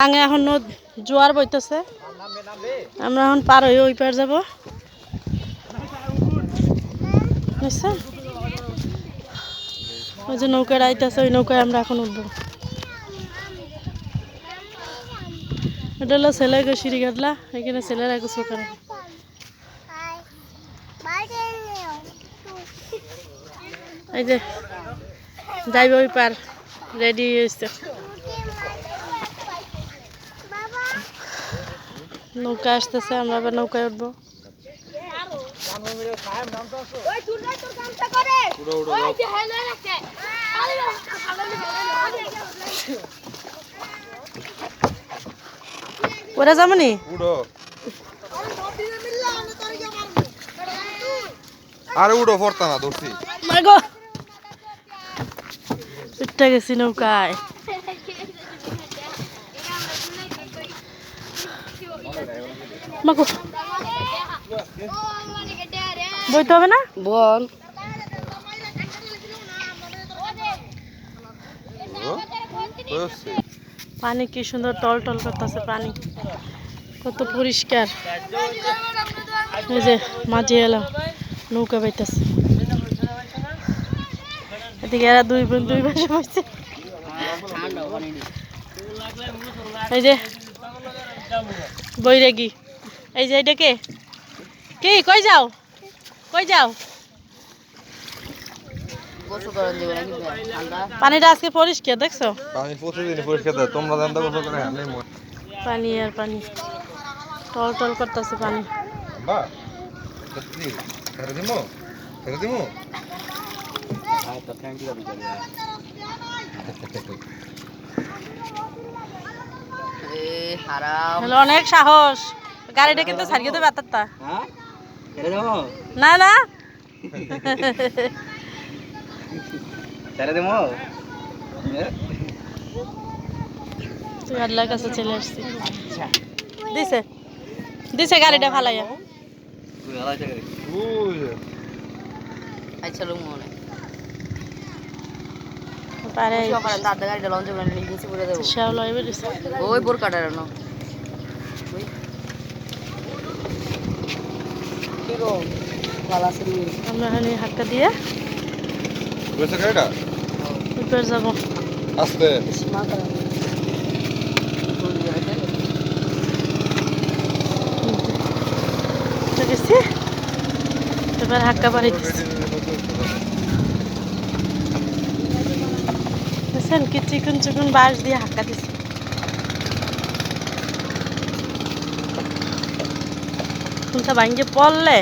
আগে এখন জোয়ার বইতেছে, আমরা এখন পার হয়ে ওই পার যাব। ওই যে নৌকায় আইতেছে, ওই নৌকায় আমরা এখন উঠবো। এটা হলো ছেলে সিঁড়ি কাটলা, এখানে ছেলেরা গোসল করে। এই যে যাইবে ওই পার, রেডি হয়েছে। নৌকা আসতেছে, আমরা আবার নৌকায় উঠবো। ওরা যাবনি আরে উড়ো পড়তা না ধরছি মাগো, উঠতে গেছি নৌকায়। মাগো বইতে হবে না বল। পানি কি সুন্দর টল টল করতেছে, পানি কত পরিষ্কার। এই যে মাঝে এলাম, নৌকা বাইতেছে। এদিকে এরা দুই বোন দুই পাশে বসছে। এই যে বৈরাগী, এই যে এটা কে কি, কই যাও কই যাও? পানিটা আজকে পরিষ্কার দেখছো? পানি প্রতিদিন পরিষ্কার দেয়, তোমরা জানতে গোসল করে হারলে পানি আর পানি টল টল করতেছে পানি। বা সত্যি ছেড়ে দিমু ছেড়ে দিমু অনেক সাহস, গাড়িটা কিন্তু ছাড়িয়ে দেবে আত্মারটা। না না তুই আল্লাহর কাছে চলে আসছি। দিছে দিছে গাড়িটা ফালাইয়া। ওই বোর কাটার আমরা এখানে হাক্কা দিয়ে উপর যাব। আস্তে গেছি, এবার হাক্কা বাড়ি বুঝছেন কি চিকুন চিকুন বাঁশ দিয়ে হাক্কা দিছি। কোনটা ভাঙ্গে পড়লে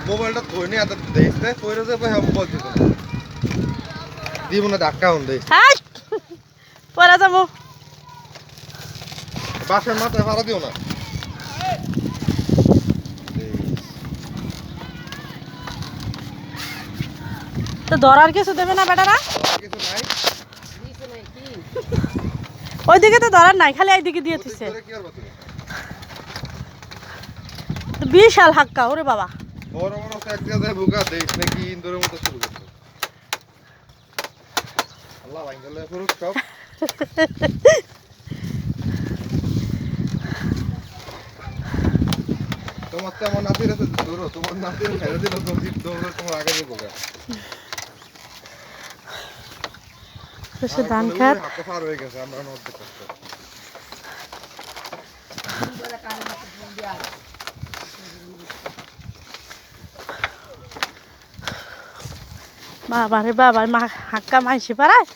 মোবাইলটা থই নি, এত দেখতে কইরে যে ভাই আমি বলছি তো দিব না, ধাক্কা হন দেই পড়া যাবো। বাসের মাথায় ভাড়া দিও না। তো ধরার কিছু দেবে না বেটারা? কিছু নাই, ওইদিকে তো ধরার নাই, খালি এইদিকে দিয়ে দিছে। বিশাল হাক্কা ওরে বাবা। বড় বড় ট্যাক্সিয়া যায় বুকা দেখ নাকি ইন্দোরের মতো শুরু করছে। আল্লাহ ভাঙ্গলে ফুরুক সব। তোমার তো আমার নাতির আছে, ধরো তোমার নাতির ফেলে দিল, তোমার আগে যাবো গা। সে ধান খাত হাতে পার হয়ে গেছে, আমরা নড়তে কষ্ট। বাবা রে বাবা, মা হাক্কা মাইসে পারায়।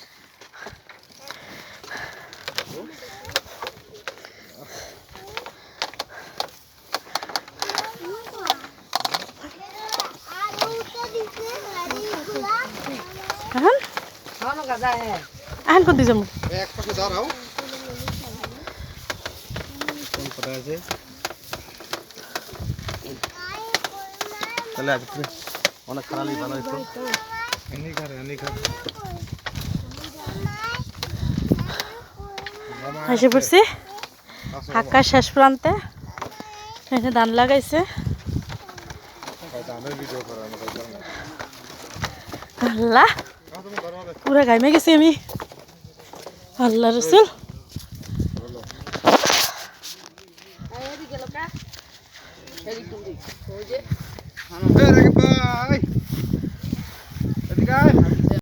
এখন কোন দিকে যাবো? এক পাশে দাঁড়াও। কোন কথা আছে? তাহলে আজকে অনেক খারাপই ভালো হইতো। এনি খার। এসে পড়ছি হাক্কা শেষ প্রান্তে। এখানে ধান লাগাইছে। ধানের ভিডিও করা আমার কাছে না। আল্লাহ পুরা গাইমে গেছি আমি। আল্লাহ রসুল এই রাকিব ভাই এদিকে আয়।